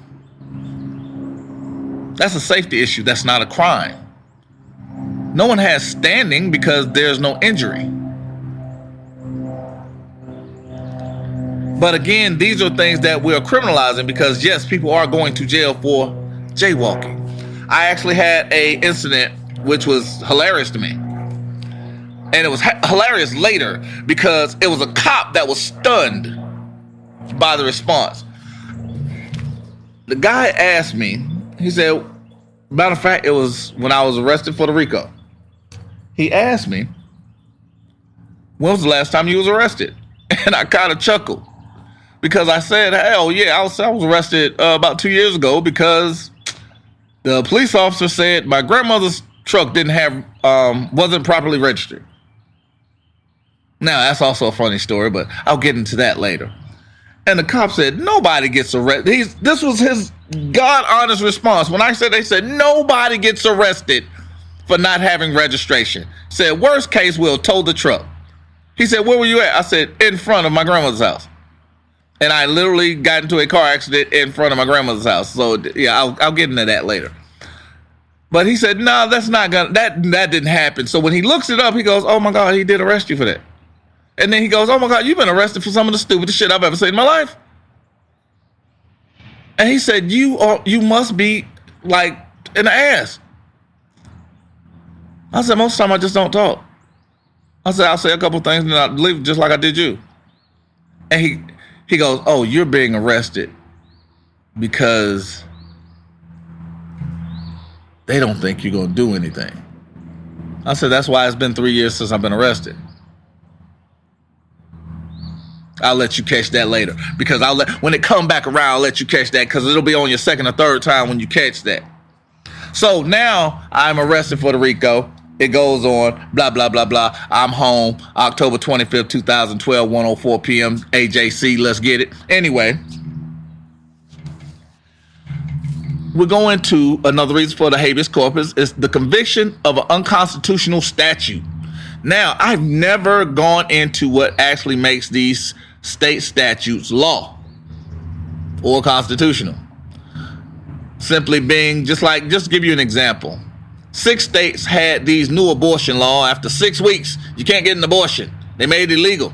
That's a safety issue. That's not a crime. No one has standing because there's no injury. But again, these are things that we're criminalizing because, yes, people are going to jail for jaywalking. I actually had an incident which was hilarious to me. And it was hilarious later because it was a cop that was stunned by the response. The guy asked me, he said, matter of fact, it was when I was arrested for the RICO. He asked me, when was the last time you was arrested? And I kind of chuckled because I said, hell yeah, I was arrested about 2 years ago because the police officer said my grandmother's truck wasn't properly registered. Now, that's also a funny story, but I'll get into that later. And the cop said, nobody gets arrested. This was his God-honest response. When I said, they said, nobody gets arrested for not having registration. Said, worst case, we'll tow the truck. He said, where were you at? I said, in front of my grandmother's house. And I literally got into a car accident in front of my grandmother's house. So, yeah, I'll get into that later. But he said, no, that's not gonna, that didn't happen. So when he looks it up, he goes, oh my God, he did arrest you for that. And then he goes, oh my God, you've been arrested for some of the stupidest shit I've ever seen in my life. And he said, you must be like an ass. I said, most of the time I just don't talk. I said, I'll say a couple things and I'll leave just like I did you. And he goes, oh, you're being arrested because they don't think you're going to do anything. I said, that's why it's been 3 years since I've been arrested. I'll let you catch that later because when it come back around, I'll let you catch that because it'll be on your second or third time when you catch that. So now I'm arrested for the RICO. It goes on, blah, blah, blah, blah. I'm home, October 25th, 2012, 1:04 p.m. AJC, let's get it. Anyway, we're going to another reason for the habeas corpus is the conviction of an unconstitutional statute. Now, I've never gone into what actually makes these state statutes law or constitutional. Simply being just to give you an example. 6 states had these new abortion law. After 6 weeks, you can't get an abortion. They made it illegal.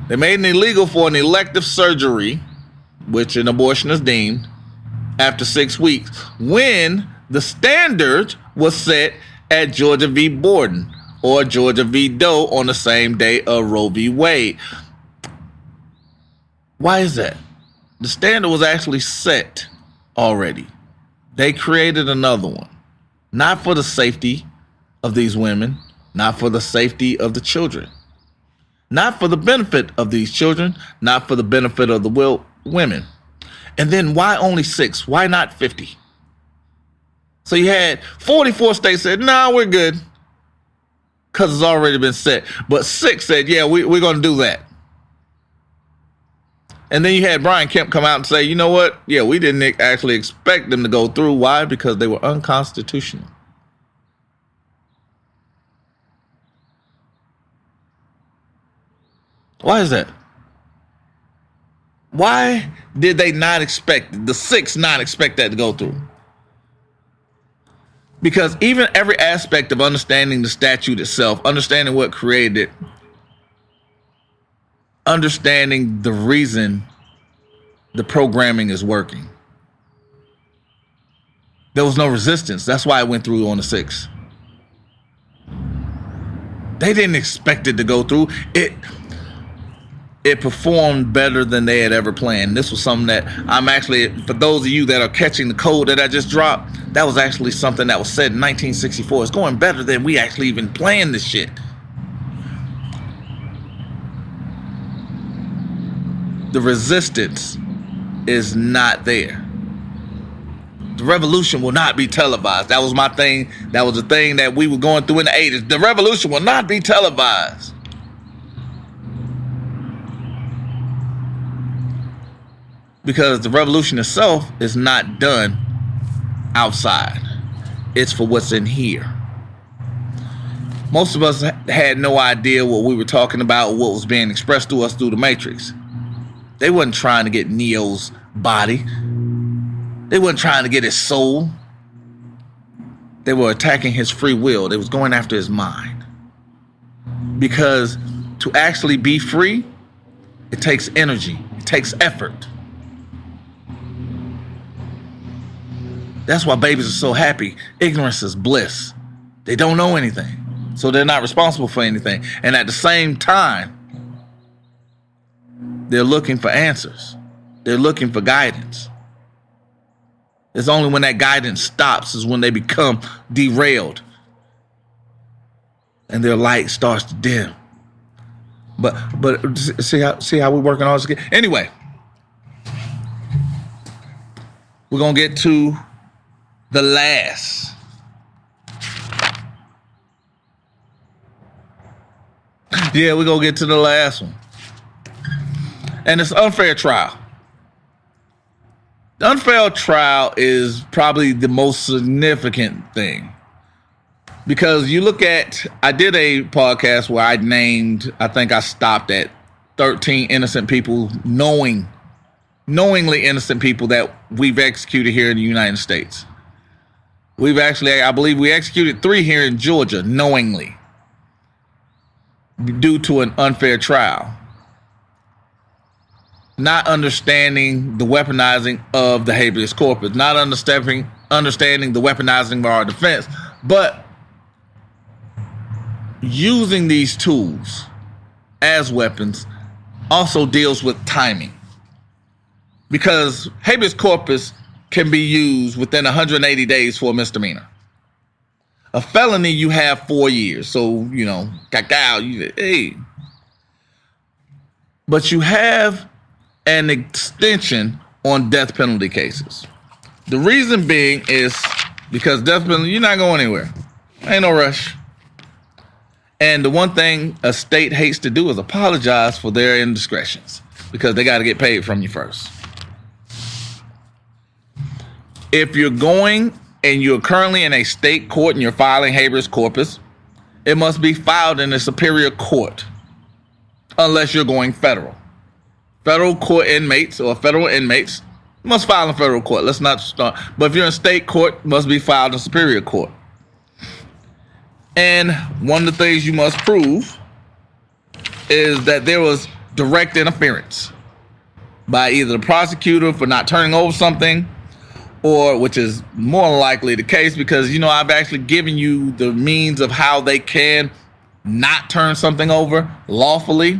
They made it illegal for an elective surgery, which an abortion is deemed, after 6 weeks, when the standard was set at Georgia v. Borden or Georgia v. Doe on the same day of Roe v. Wade. Why is that? The standard was actually set already. They created another one. Not for the safety of these women, not for the safety of the children, not for the benefit of these children, not for the benefit of the women. And then why only 6? Why not 50? So you had 44 states said, no, we're good because it's already been set. But 6 said, yeah, we're going to do that. And then you had Brian Kemp come out and say, you know what? Yeah, we didn't actually expect them to go through. Why? Because they were unconstitutional. Why is that? Why did they not expect, the 6 not expect that to go through? Because even every aspect of understanding the statute itself, understanding what created it, understanding the reason the programming is working. There was no resistance. That's why it went through on the 6th. They didn't expect it to go through. It performed better than they had ever planned. This was something that I'm actually, for those of you that are catching the code that I just dropped, that was actually something that was said in 1964. It's going better than we actually even planned this shit. The resistance is not there. The revolution will not be televised. That was my thing. That was the thing that we were going through in the 80s. The revolution will not be televised. Because the revolution itself is not done outside. It's for what's in here. Most of us had no idea what we were talking about, what was being expressed to us through the Matrix. They wasn't trying to get Neo's body. They wasn't trying to get his soul. They were attacking his free will. They was going after his mind. Because to actually be free, it takes energy. It takes effort. That's why babies are so happy. Ignorance is bliss. They don't know anything. So they're not responsible for anything. And at the same time, they're looking for answers. They're looking for guidance. It's only when that guidance stops is when they become derailed. And their light starts to dim. But see how we're working on this again? Anyway, we're going to get to the last. Yeah, we're going to get to the last one. And it's unfair trial. The unfair trial is probably the most significant thing. Because you look at, I did a podcast where I named, I think I stopped at 13 innocent people, knowingly innocent people that we've executed here in the United States. We've actually, I believe we executed 3 here in Georgia, knowingly, due to an unfair trial. Not understanding the weaponizing of the habeas corpus, not understanding the weaponizing of our defense, but using these tools as weapons also deals with timing. Because habeas corpus can be used within 180 days for a misdemeanor. A felony, you have 4 years. So, hey. But you have an extension on death penalty cases. The reason being is because death penalty, you're not going anywhere. Ain't no rush. And the one thing a state hates to do is apologize for their indiscretions because they got to get paid from you first. If you're going and you're currently in a state court and you're filing habeas corpus, it must be filed in a superior court unless you're going federal. Federal court inmates or federal inmates must file in federal court. Let's not start. But if you're in state court, it must be filed in superior court. And one of the things you must prove is that there was direct interference by either the prosecutor for not turning over something, or which is more likely the case because, I've actually given you the means of how they can not turn something over lawfully.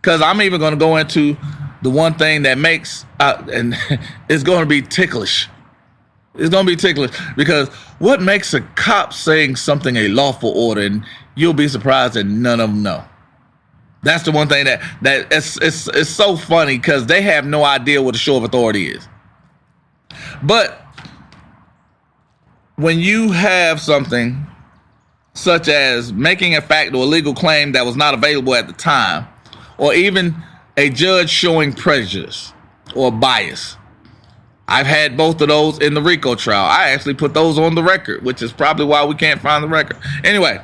Because I'm even going to go into the one thing that makes, and it's going to be ticklish. It's going to be ticklish because what makes a cop saying something a lawful order, and you'll be surprised that none of them know. That's the one thing that it's so funny because they have no idea what a show of authority is. But when you have something such as making a fact or a legal claim that was not available at the time, or even a judge showing prejudice or bias. I've had both of those in the RICO trial. I actually put those on the record, which is probably why we can't find the record. Anyway,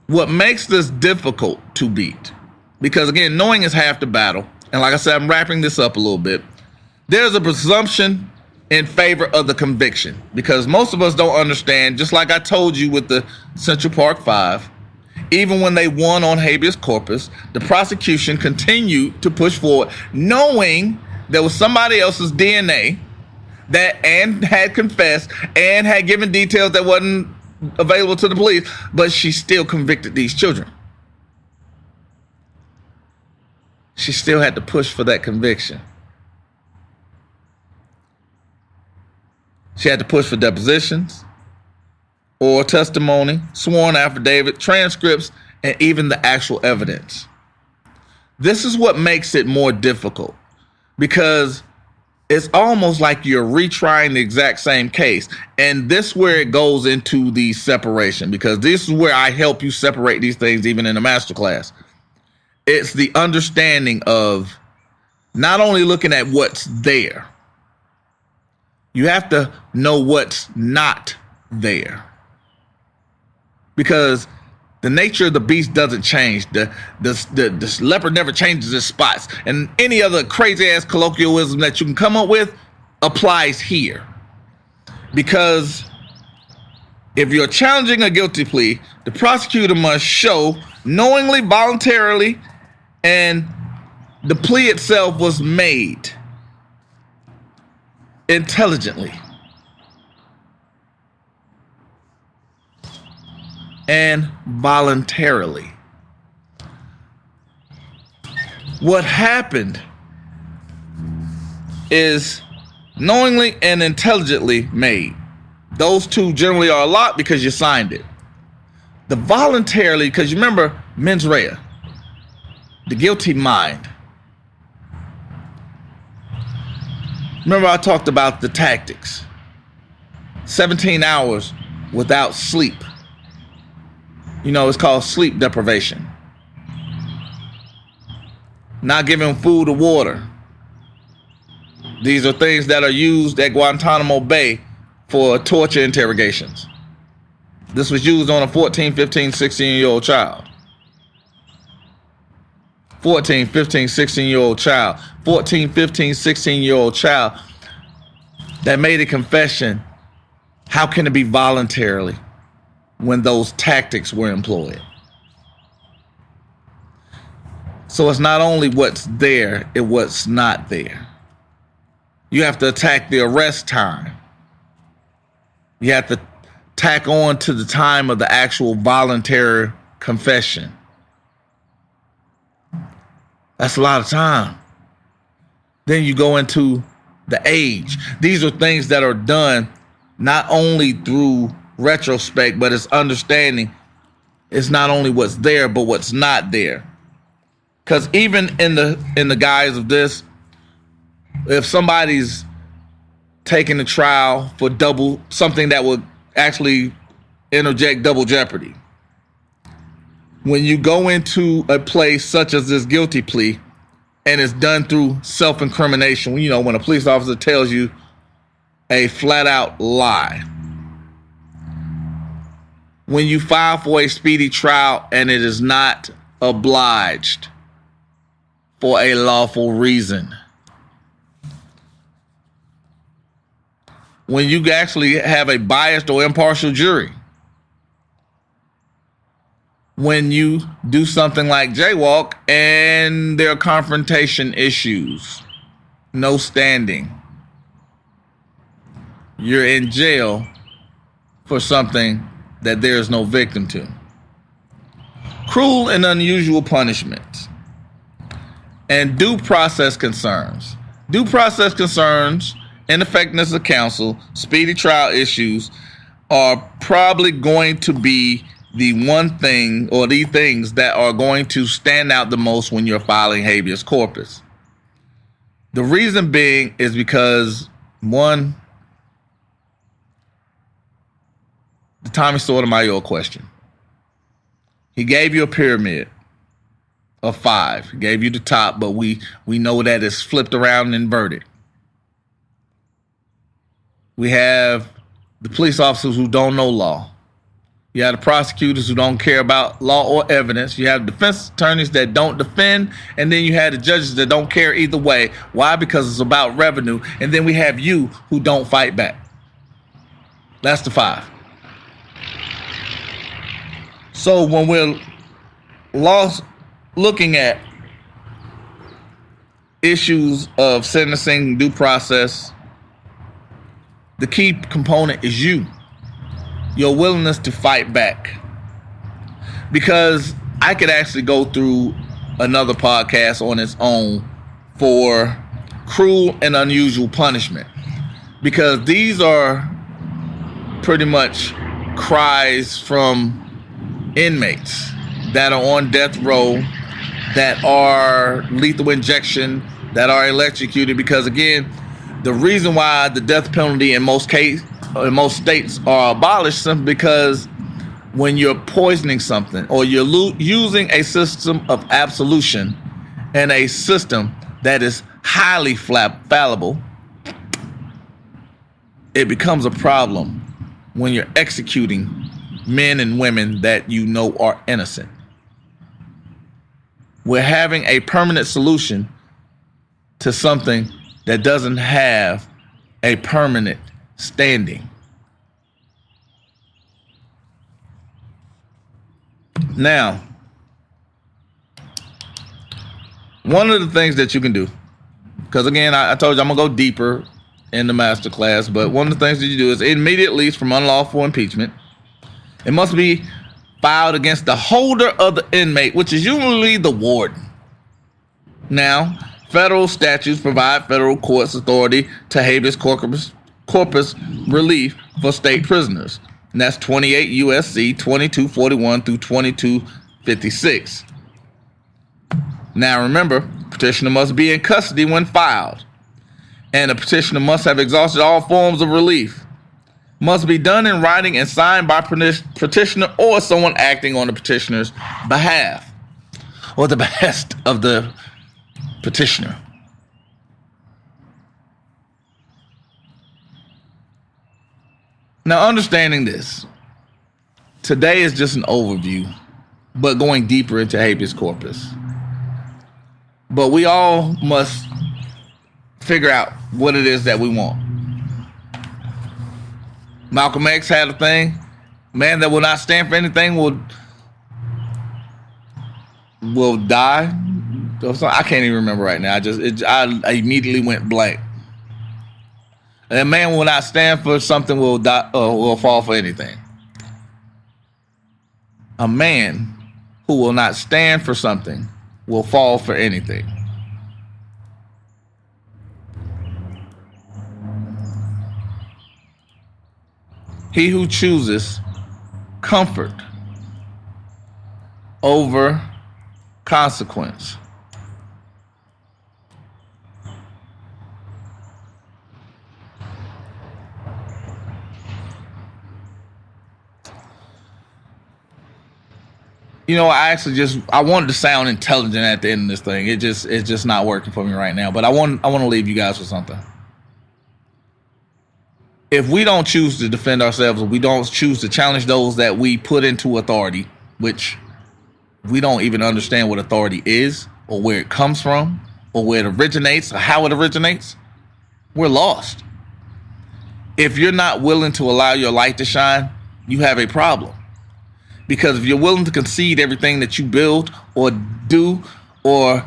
what makes this difficult to beat, because again, knowing is half the battle, and like I said, I'm wrapping this up a little bit. There's a presumption in favor of the conviction, because most of us don't understand, just like I told you with the Central Park 5, even when they won on habeas corpus, the prosecution continued to push forward, knowing there was somebody else's DNA that and had confessed and had given details that wasn't available to the police, but she still convicted these children. She still had to push for that conviction. She had to push for depositions, or testimony, sworn affidavit, transcripts, and even the actual evidence. This is what makes it more difficult, because it's almost like you're retrying the exact same case. And this is where it goes into the separation, because this is where I help you separate these things even in a masterclass. It's the understanding of not only looking at what's there, you have to know what's not there. Because the nature of the beast doesn't change. The leopard never changes its spots. And any other crazy ass colloquialism that you can come up with applies here. Because if you're challenging a guilty plea, the prosecutor must show knowingly, voluntarily, and the plea itself was made intelligently and voluntarily. What happened is knowingly and intelligently made. Those two generally are a lot because you signed it. The voluntarily, because you remember mens rea, the guilty mind. Remember I talked about the tactics. 17 hours without sleep. You know, it's called sleep deprivation. Not giving food or water. These are things that are used at Guantanamo Bay for torture interrogations. This was used on a 14, 15, 16-year-old child. 14, 15, 16-year-old child. 14, 15, 16-year-old child that made a confession. How can it be voluntarily when those tactics were employed? So it's not only what's there, it's what's not there. You have to attack the arrest time. You have to tack on to the time of the actual voluntary confession. That's a lot of time. Then you go into the age. These are things that are done not only through retrospect, but it's understanding it's not only what's there, but what's not there. Because even in the guise of this, if somebody's taking the trial for something that would actually interject double jeopardy, when you go into a place such as this guilty plea and it's done through self-incrimination, you know, when a police officer tells you a flat out lie, when you file for a speedy trial and it is not obliged for a lawful reason, when you actually have a biased or impartial jury, when you do something like jaywalk and there are confrontation issues, no standing, you're in jail for something that there is no victim to. Cruel and unusual punishments and due process concerns. Due process concerns, ineffectiveness of counsel, speedy trial issues are probably going to be the one thing or the things that are going to stand out the most when you're filing habeas corpus. The reason being is because, one, the Tommy Sotomayor question. He gave you a pyramid of 5. He gave you the top, but we know that it's flipped around and inverted. We have the police officers who don't know law. You have the prosecutors who don't care about law or evidence. You have defense attorneys that don't defend. And then you have the judges that don't care either way. Why? Because it's about revenue. And then we have you who don't fight back. That's the 5. So when we're looking at issues of sentencing, due process, the key component is you. your willingness to fight back. Because I could actually go through another podcast on its own for cruel and unusual punishment. Because these are pretty much cries from inmates that are on death row, that are lethal injection, that are electrocuted. Because again, the reason why the death penalty in most states are abolished simply because when you're poisoning something or you're using a system of absolution and a system that is highly fallible, it becomes a problem when you're executing men and women that you know are innocent. We're having a permanent solution to something that doesn't have a permanent standing. Now, one of the things that you can do, because again, I told you I'm going to go deeper in the masterclass, but one of the things that you do is immediate release from unlawful impeachment. It must be filed against the holder of the inmate, which is usually the warden. Now, federal statutes provide federal courts authority to habeas corpus relief for state prisoners. And that's 28 U.S.C. 2241 through 2256. Now remember, petitioner must be in custody when filed. And the petitioner must have exhausted all forms of relief. Must be done in writing and signed by petitioner or someone acting on the petitioner's behalf or the behest of the petitioner. Now, understanding this, today is just an overview, but going deeper into habeas corpus. But we all must figure out what it is that we want. Malcolm X had a thing: man that will not stand for anything will die. I can't even remember right now. I immediately went blank. A man will not stand for something will die will fall for anything. A man who will not stand for something will fall for anything. He who chooses comfort over consequence I wanted to sound intelligent at the end of this thing. It's just not working for me right now. But I want to leave you guys with something. If we don't choose to defend ourselves, or we don't choose to challenge those that we put into authority, which we don't even understand what authority is, or where it comes from, or where it originates, or how it originates, we're lost. If you're not willing to allow your light to shine, you have a problem. Because if you're willing to concede everything that you build or do, or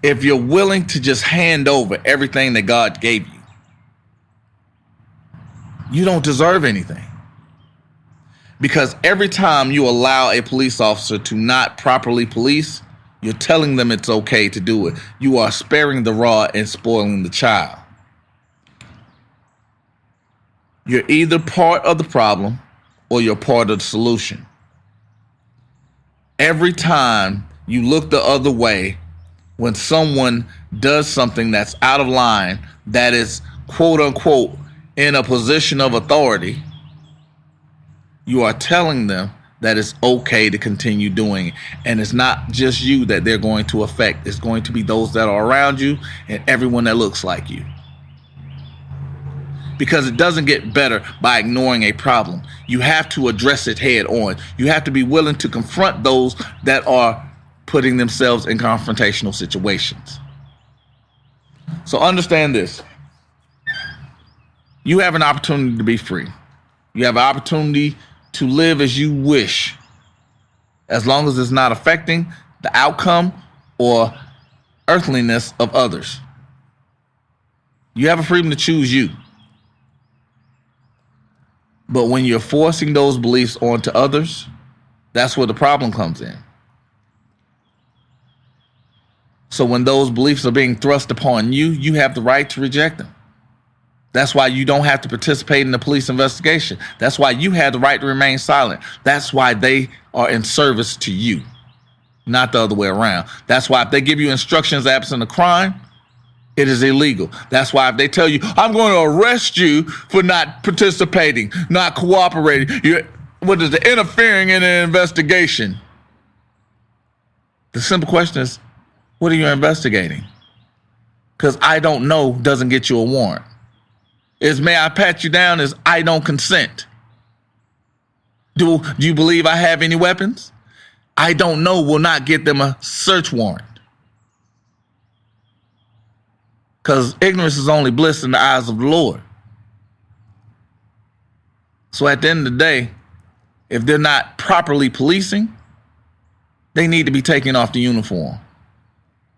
if you're willing to just hand over everything that God gave you, you don't deserve anything. Because every time you allow a police officer to not properly police, you're telling them it's okay to do it. You are sparing the rod and spoiling the child. You're either part of the problem or you're part of the solution. Every time you look the other way when someone does something that's out of line, that is quote unquote in a position of authority, you are telling them that it's okay to continue doing it. And it's not just you that they're going to affect. It's going to be those that are around you and everyone that looks like you. Because it doesn't get better by ignoring a problem. You have to address it head on. You have to be willing to confront those that are putting themselves in confrontational situations. So understand this. You have an opportunity to be free. You have an opportunity to live as you wish, as long as it's not affecting the outcome or earthliness of others. You have a freedom to choose you. But when you're forcing those beliefs onto others, that's where the problem comes in. So when those beliefs are being thrust upon you, you have the right to reject them. That's why you don't have to participate in the police investigation. That's why you have the right to remain silent. That's why they are in service to you, not the other way around. That's why if they give you instructions absent a crime, it is illegal. That's why if they tell you, I'm going to arrest you for not participating, not cooperating, interfering in an investigation. The simple question is, what are you investigating? Because I don't know doesn't get you a warrant. Is may I pat you down as I don't consent. Do you believe I have any weapons? I don't know will not get them a search warrant. Because ignorance is only bliss in the eyes of the Lord. So at the end of the day, if they're not properly policing, they need to be taking off the uniform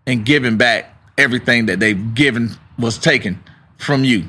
and giving back everything that they've given was taken from you.